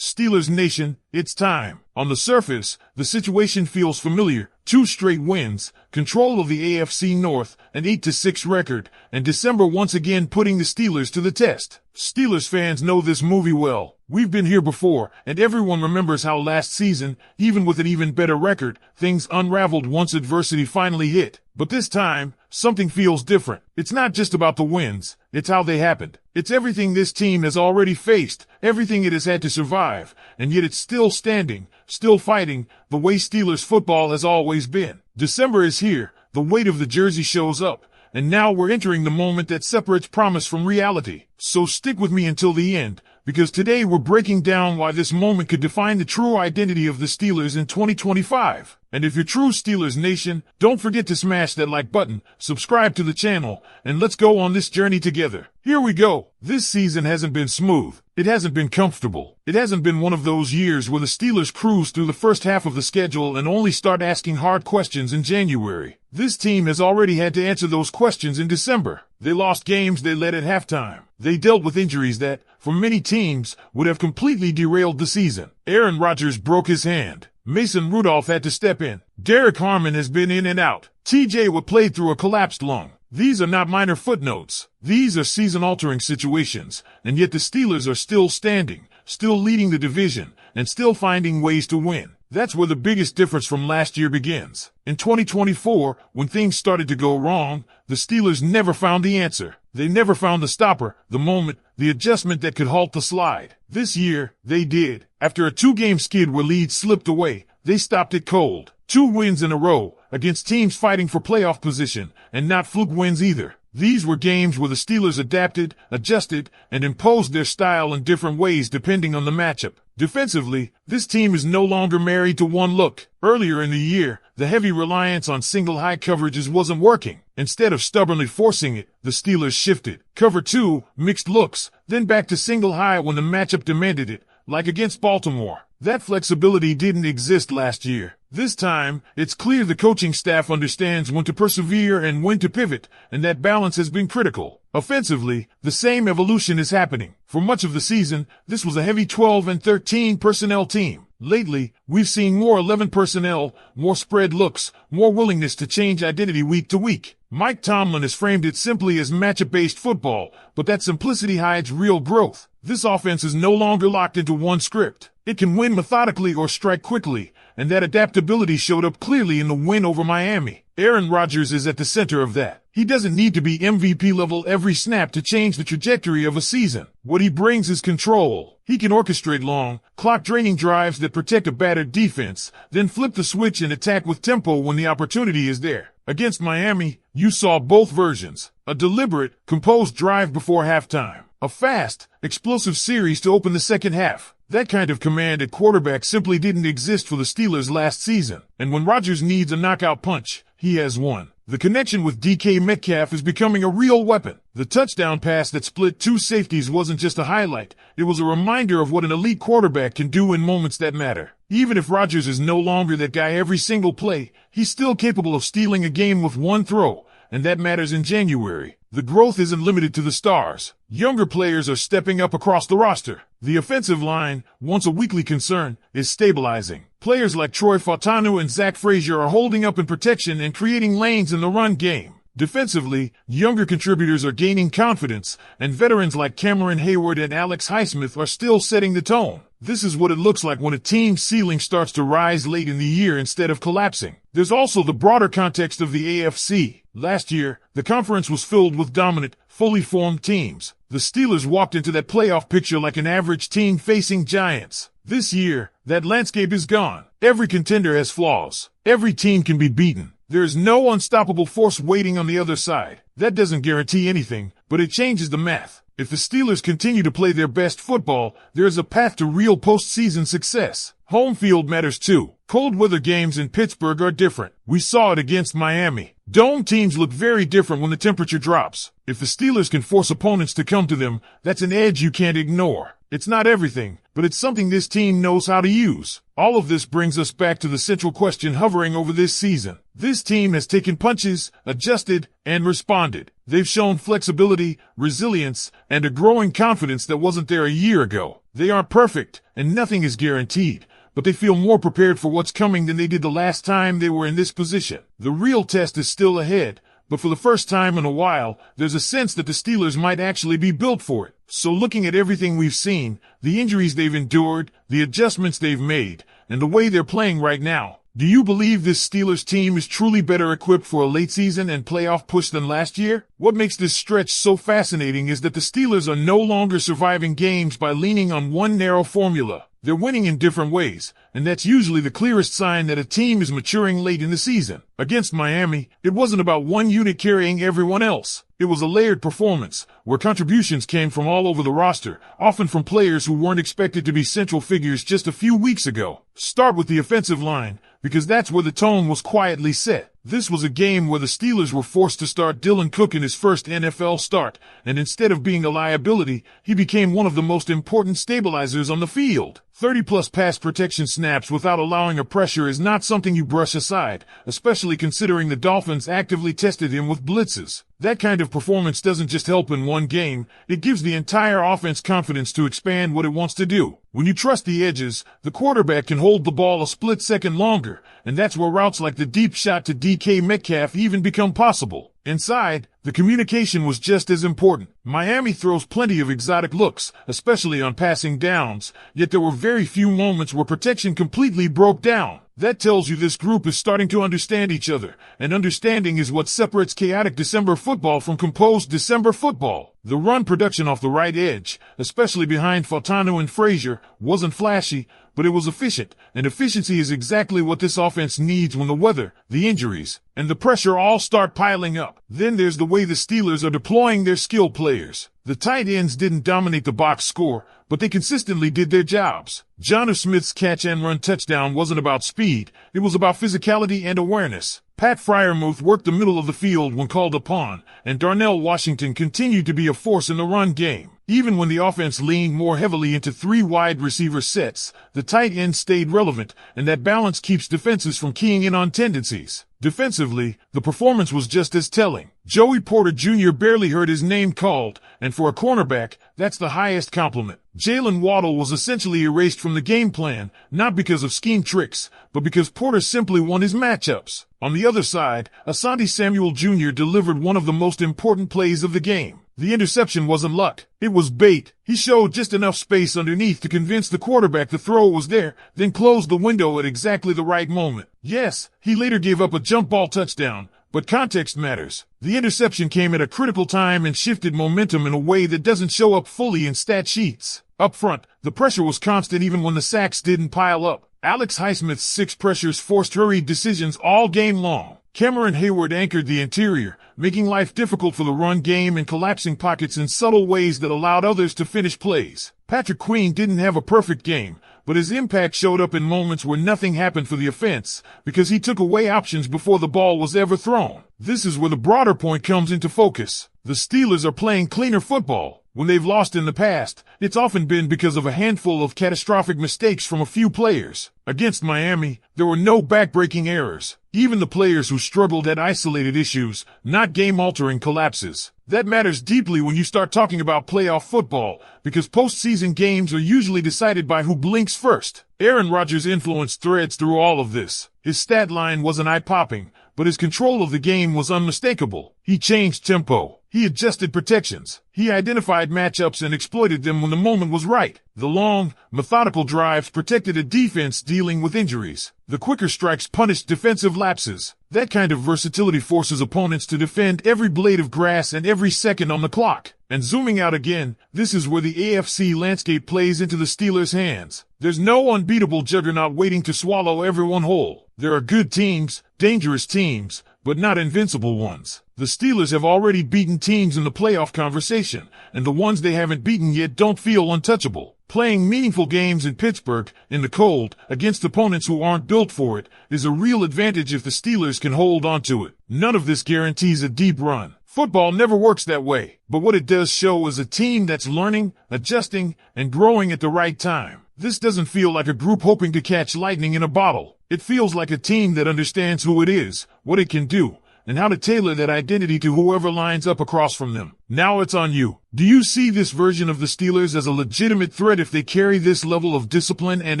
Steelers Nation, it's time. On the surface, the situation feels familiar. 2 straight wins, control of the AFC North, an 8-6 record, and December once again putting the Steelers to the test. Steelers fans know this movie well. We've been here before, and everyone remembers how last season, even with an even better record, things unraveled once adversity finally hit. But this time, something feels different. It's not just about the wins, it's how they happened. It's everything this team has already faced, everything it has had to survive, and yet it's still standing, still fighting, the way Steelers football has always been. December is here, the weight of the jersey shows up, and now we're entering the moment that separates promise from reality. So stick with me until the end, because today we're breaking down why this moment could define the true identity of the Steelers in 2025. And if you're true Steelers Nation, don't forget to smash that like button, subscribe to the channel, and let's go on this journey together. Here we go. This season hasn't been smooth. It hasn't been comfortable. It hasn't been one of those years where the Steelers cruise through the first half of the schedule and only start asking hard questions in January. This team has already had to answer those questions in December. They lost games they led at halftime. They dealt with injuries that, for many teams, would have completely derailed the season. Aaron Rodgers broke his hand. Mason Rudolph had to step in. Derek Harmon has been in and out. TJ Watt played through a collapsed lung. These are not minor footnotes. These are season-altering situations, and yet the Steelers are still standing, still leading the division, and still finding ways to win. That's where the biggest difference from last year begins. In 2024, when things started to go wrong, the Steelers never found the answer. They never found the stopper, the moment, the adjustment that could halt the slide. This year, they did. After a 2-game skid where leads slipped away, they stopped it cold. 2 wins in a row, against teams fighting for playoff position, and not fluke wins either. These were games where the Steelers adapted, adjusted, and imposed their style in different ways depending on the matchup. Defensively, this team is no longer married to one look. Earlier in the year, the heavy reliance on single high coverages wasn't working. Instead of stubbornly forcing it, the Steelers shifted. Cover 2, mixed looks, then back to single high when the matchup demanded it, like against Baltimore. That flexibility didn't exist last year. This time, it's clear the coaching staff understands when to persevere and when to pivot, and that balance has been critical. Offensively, the same evolution is happening. For much of the season, this was a heavy 12 and 13 personnel team. Lately, we've seen more 11 personnel, more spread looks, more willingness to change identity week to week. Mike Tomlin has framed it simply as matchup-based football, but that simplicity hides real growth. This offense is no longer locked into one script. It can win methodically or strike quickly, and that adaptability showed up clearly in the win over Miami. Aaron Rodgers is at the center of that. He doesn't need to be MVP level every snap to change the trajectory of a season. What he brings is control. He can orchestrate long, clock-draining drives that protect a battered defense, then flip the switch and attack with tempo when the opportunity is there. Against Miami, you saw both versions. A deliberate, composed drive before halftime. A fast, explosive series to open the second half. That kind of command at quarterback simply didn't exist for the Steelers last season. And when Rodgers needs a knockout punch, he has one. The connection with DK Metcalf is becoming a real weapon. The touchdown pass that split 2 safeties wasn't just a highlight. It was a reminder of what an elite quarterback can do in moments that matter. Even if Rodgers is no longer that guy every single play, he's still capable of stealing a game with one throw. And that matters in January. The growth isn't limited to the stars. Younger players are stepping up across the roster. The offensive line, once a weekly concern, is stabilizing. Players like Troy Fautanu and Zach Frazier are holding up in protection and creating lanes in the run game. Defensively, younger contributors are gaining confidence, and veterans like Cameron Hayward and Alex Highsmith are still setting the tone. This is what it looks like when a team's ceiling starts to rise late in the year instead of collapsing. There's also the broader context of the AFC. Last year, the conference was filled with dominant, fully formed teams. The Steelers walked into that playoff picture like an average team facing giants. This year, that landscape is gone. Every contender has flaws. Every team can be beaten. There is no unstoppable force waiting on the other side. That doesn't guarantee anything, but it changes the math. If the Steelers continue to play their best football, there is a path to real postseason success. Home field matters too. Cold weather games in Pittsburgh are different. We saw it against Miami. Dome teams look very different when the temperature drops. If the Steelers can force opponents to come to them, that's an edge you can't ignore. It's not everything, but it's something this team knows how to use. All of this brings us back to the central question hovering over this season. This team has taken punches, adjusted, and responded. They've shown flexibility, resilience, and a growing confidence that wasn't there a year ago. They aren't perfect, and nothing is guaranteed, but they feel more prepared for what's coming than they did the last time they were in this position. The real test is still ahead, but for the first time in a while, there's a sense that the Steelers might actually be built for it. So looking at everything we've seen, the injuries they've endured, the adjustments they've made, and the way they're playing right now, do you believe this Steelers team is truly better equipped for a late season and playoff push than last year? What makes this stretch so fascinating is that the Steelers are no longer surviving games by leaning on one narrow formula. They're winning in different ways, and that's usually the clearest sign that a team is maturing late in the season. Against Miami, it wasn't about one unit carrying everyone else. It was a layered performance, where contributions came from all over the roster, often from players who weren't expected to be central figures just a few weeks ago. Start with the offensive line, because that's where the tone was quietly set. This was a game where the Steelers were forced to start Dylan Cook in his first NFL start, and instead of being a liability, he became one of the most important stabilizers on the field. 30-plus pass protection snaps without allowing a pressure is not something you brush aside, especially considering the Dolphins actively tested him with blitzes. That kind of performance doesn't just help in one game, it gives the entire offense confidence to expand what it wants to do. When you trust the edges, the quarterback can hold the ball a split second longer, and that's where routes like the deep shot to DK Metcalf even become possible. Inside, the communication was just as important. Miami throws plenty of exotic looks, especially on passing downs, yet there were very few moments where protection completely broke down. That tells you this group is starting to understand each other, and understanding is what separates chaotic December football from composed December football. The run production off the right edge, especially behind Fautanu and Frazier, wasn't flashy, but it was efficient, and efficiency is exactly what this offense needs when the weather, the injuries, and the pressure all start piling up. Then there's the way the Steelers are deploying their skill players. The tight ends didn't dominate the box score, but they consistently did their jobs. Jonnu Smith's catch and run touchdown wasn't about speed, it was about physicality and awareness. Pat Freiermuth worked the middle of the field when called upon, and Darnell Washington continued to be a force in the run game. Even when the offense leaned more heavily into three wide receiver sets, the tight end stayed relevant, and that balance keeps defenses from keying in on tendencies. Defensively, the performance was just as telling. Joey Porter Jr. barely heard his name called, and for a cornerback, that's the highest compliment. Jalen Waddle was essentially erased from the game plan, not because of scheme tricks, but because Porter simply won his matchups. On the other side, Asante Samuel Jr. delivered one of the most important plays of the game. The interception wasn't luck. It was bait. He showed just enough space underneath to convince the quarterback the throw was there, then closed the window at exactly the right moment. Yes, he later gave up a jump ball touchdown, but context matters. The interception came at a critical time and shifted momentum in a way that doesn't show up fully in stat sheets. Up front, the pressure was constant even when the sacks didn't pile up. Alex Highsmith's 6 pressures forced hurried decisions all game long. Cameron Hayward anchored the interior, making life difficult for the run game and collapsing pockets in subtle ways that allowed others to finish plays. Patrick Queen didn't have a perfect game, but his impact showed up in moments where nothing happened for the offense, because he took away options before the ball was ever thrown. This is where the broader point comes into focus. The Steelers are playing cleaner football. When they've lost in the past, it's often been because of a handful of catastrophic mistakes from a few players. Against Miami, there were no back-breaking errors. Even the players who struggled had isolated issues, not game-altering collapses. That matters deeply when you start talking about playoff football, because postseason games are usually decided by who blinks first. Aaron Rodgers' influence threads through all of this. His stat line wasn't eye-popping, but his control of the game was unmistakable. He changed tempo. He adjusted protections. He identified matchups and exploited them when the moment was right. The long, methodical drives protected a defense dealing with injuries. The quicker strikes punished defensive lapses. That kind of versatility forces opponents to defend every blade of grass and every second on the clock. And zooming out again, this is where the AFC landscape plays into the Steelers' hands. There's no unbeatable juggernaut waiting to swallow everyone whole. There are good teams, dangerous teams, but not invincible ones. The Steelers have already beaten teams in the playoff conversation, and the ones they haven't beaten yet don't feel untouchable. Playing meaningful games in Pittsburgh, in the cold, against opponents who aren't built for it, is a real advantage if the Steelers can hold on to it. None of this guarantees a deep run. Football never works that way, but what it does show is a team that's learning, adjusting, and growing at the right time. This doesn't feel like a group hoping to catch lightning in a bottle. It feels like a team that understands who it is, what it can do, and how to tailor that identity to whoever lines up across from them. Now it's on you. Do you see this version of the Steelers as a legitimate threat if they carry this level of discipline and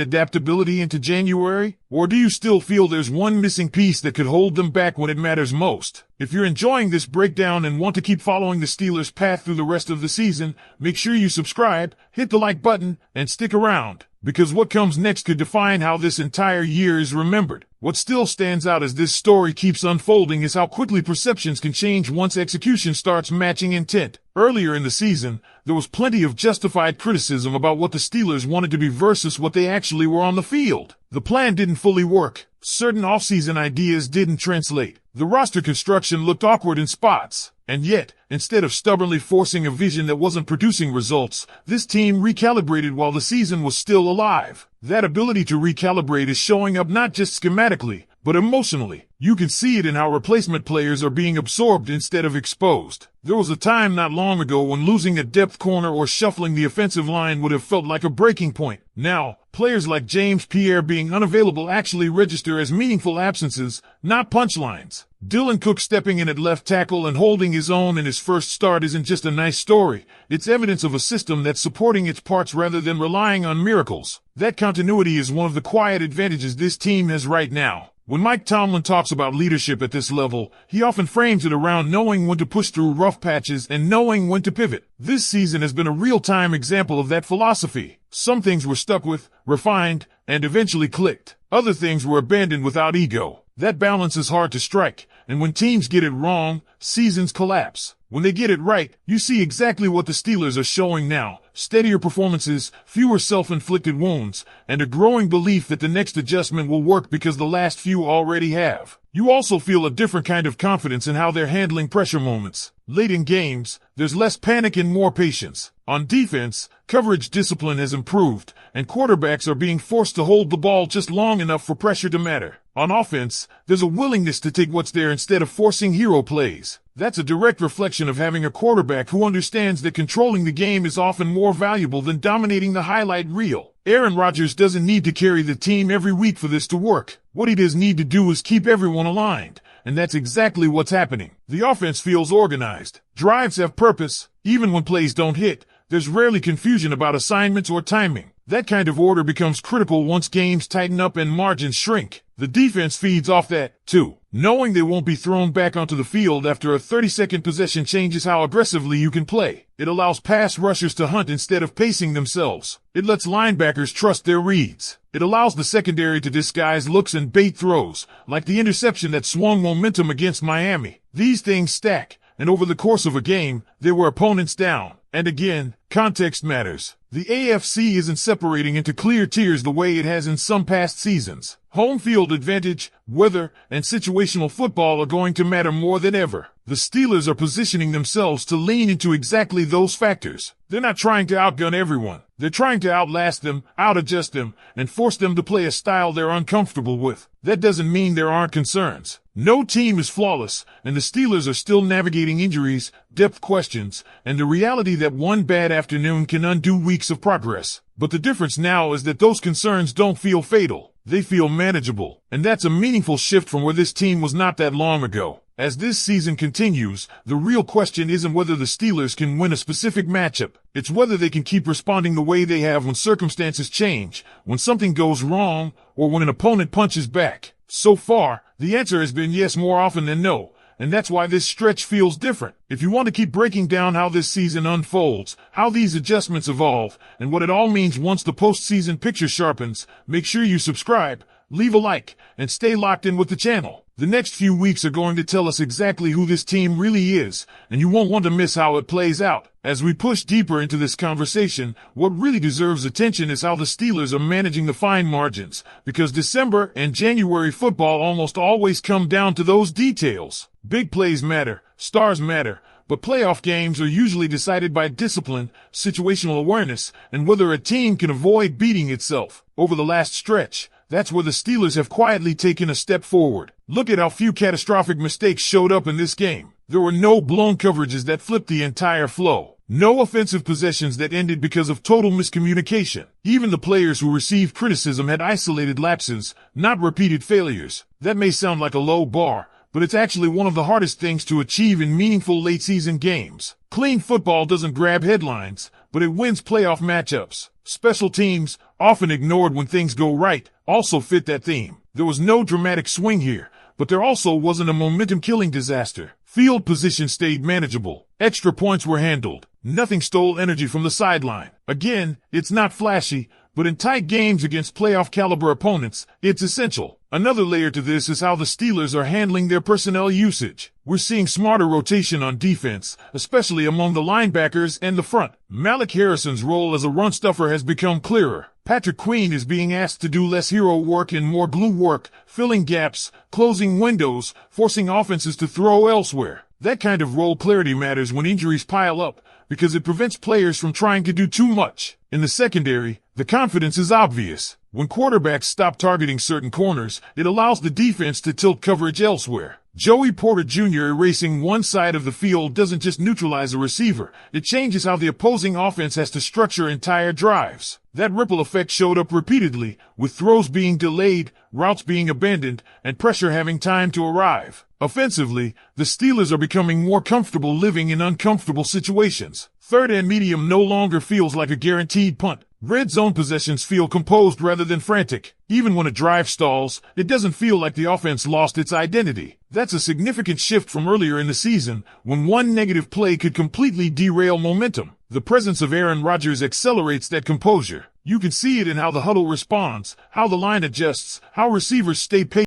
adaptability into January? Or do you still feel there's one missing piece that could hold them back when it matters most? If you're enjoying this breakdown and want to keep following the Steelers' path through the rest of the season, make sure you subscribe, hit the like button, and stick around, because what comes next could define how this entire year is remembered. What still stands out as this story keeps unfolding is how quickly perceptions can change once execution starts matching intent. Earlier in the season, there was plenty of justified criticism about what the Steelers wanted to be versus what they actually were on the field. The plan didn't fully work. Certain offseason ideas didn't translate. The roster construction looked awkward in spots. And yet, instead of stubbornly forcing a vision that wasn't producing results, this team recalibrated while the season was still alive. That ability to recalibrate is showing up not just schematically, but emotionally. You can see it in how replacement players are being absorbed instead of exposed. There was a time not long ago when losing a depth corner or shuffling the offensive line would have felt like a breaking point. Now, players like James Pierre being unavailable actually register as meaningful absences, not punchlines. Dylan Cook stepping in at left tackle and holding his own in his first start isn't just a nice story. It's evidence of a system that's supporting its parts rather than relying on miracles. That continuity is one of the quiet advantages this team has right now. When Mike Tomlin talks about leadership at this level, he often frames it around knowing when to push through rough patches and knowing when to pivot. This season has been a real-time example of that philosophy. Some things were stuck with, refined, and eventually clicked. Other things were abandoned without ego. That balance is hard to strike, and when teams get it wrong, seasons collapse. When they get it right, you see exactly what the Steelers are showing now. Steadier performances, fewer self-inflicted wounds, and a growing belief that the next adjustment will work because the last few already have. You also feel a different kind of confidence in how they're handling pressure moments. Late in games, there's less panic and more patience. On defense, coverage discipline has improved, and quarterbacks are being forced to hold the ball just long enough for pressure to matter. On offense, there's a willingness to take what's there instead of forcing hero plays. That's a direct reflection of having a quarterback who understands that controlling the game is often more valuable than dominating the highlight reel. Aaron Rodgers doesn't need to carry the team every week for this to work. What he does need to do is keep everyone aligned, and that's exactly what's happening. The offense feels organized. Drives have purpose. Even when plays don't hit, there's rarely confusion about assignments or timing. That kind of order becomes critical once games tighten up and margins shrink. The defense feeds off that, too. Knowing they won't be thrown back onto the field after a 30-second possession changes how aggressively you can play. It allows pass rushers to hunt instead of pacing themselves. It lets linebackers trust their reads. It allows the secondary to disguise looks and bait throws, like the interception that swung momentum against Miami. These things stack, and over the course of a game, there were opponents down. And again, context matters. The AFC isn't separating into clear tiers the way it has in some past seasons. Home field advantage, weather, and situational football are going to matter more than ever. The Steelers are positioning themselves to lean into exactly those factors. They're not trying to outgun everyone. They're trying to outlast them, out-adjust them, and force them to play a style they're uncomfortable with. That doesn't mean there aren't concerns. No team is flawless, and the Steelers are still navigating injuries, depth questions, and the reality that one bad afternoon can undo weeks of progress. But the difference now is that those concerns don't feel fatal. They feel manageable, and that's a meaningful shift from where this team was not that long ago. As this season continues, the real question isn't whether the Steelers can win a specific matchup. It's whether they can keep responding the way they have when circumstances change, when something goes wrong, or when an opponent punches back. So far, the answer has been yes more often than no, and that's why this stretch feels different. If you want to keep breaking down how this season unfolds, how these adjustments evolve, and what it all means once the postseason picture sharpens, make sure you subscribe, leave a like, and stay locked in with the channel. The next few weeks are going to tell us exactly who this team really is, and you won't want to miss how it plays out. As we push deeper into this conversation, what really deserves attention is how the Steelers are managing the fine margins, because December and January football almost always come down to those details. Big plays matter, stars matter, but playoff games are usually decided by discipline, situational awareness, and whether a team can avoid beating itself. Over the last stretch, that's where the Steelers have quietly taken a step forward. Look at how few catastrophic mistakes showed up in this game. There were no blown coverages that flipped the entire flow. No offensive possessions that ended because of total miscommunication. Even the players who received criticism had isolated lapses, not repeated failures. That may sound like a low bar, but it's actually one of the hardest things to achieve in meaningful late-season games. Clean football doesn't grab headlines, but it wins playoff matchups. Special teams, often ignored when things go right, also fit that theme. There was no dramatic swing here, but there also wasn't a momentum-killing disaster. Field position stayed manageable. Extra points were handled. Nothing stole energy from the sideline. Again, it's not flashy, but in tight games against playoff-caliber opponents, it's essential. Another layer to this is how the Steelers are handling their personnel usage. We're seeing smarter rotation on defense, especially among the linebackers and the front. Malik Harrison's role as a run-stuffer has become clearer. Patrick Queen is being asked to do less hero work and more glue work, filling gaps, closing windows, forcing offenses to throw elsewhere. That kind of role clarity matters when injuries pile up, because it prevents players from trying to do too much. In the secondary, the confidence is obvious. When quarterbacks stop targeting certain corners, it allows the defense to tilt coverage elsewhere. Joey Porter Jr. erasing one side of the field doesn't just neutralize a receiver, it changes how the opposing offense has to structure entire drives. That ripple effect showed up repeatedly, with throws being delayed, routes being abandoned, and pressure having time to arrive. Offensively, the Steelers are becoming more comfortable living in uncomfortable situations. Third and medium no longer feels like a guaranteed punt. Red zone possessions feel composed rather than frantic. Even when a drive stalls, it doesn't feel like the offense lost its identity. That's a significant shift from earlier in the season, when one negative play could completely derail momentum. The presence of Aaron Rodgers accelerates that composure. You can see it in how the huddle responds, how the line adjusts, how receivers stay patient.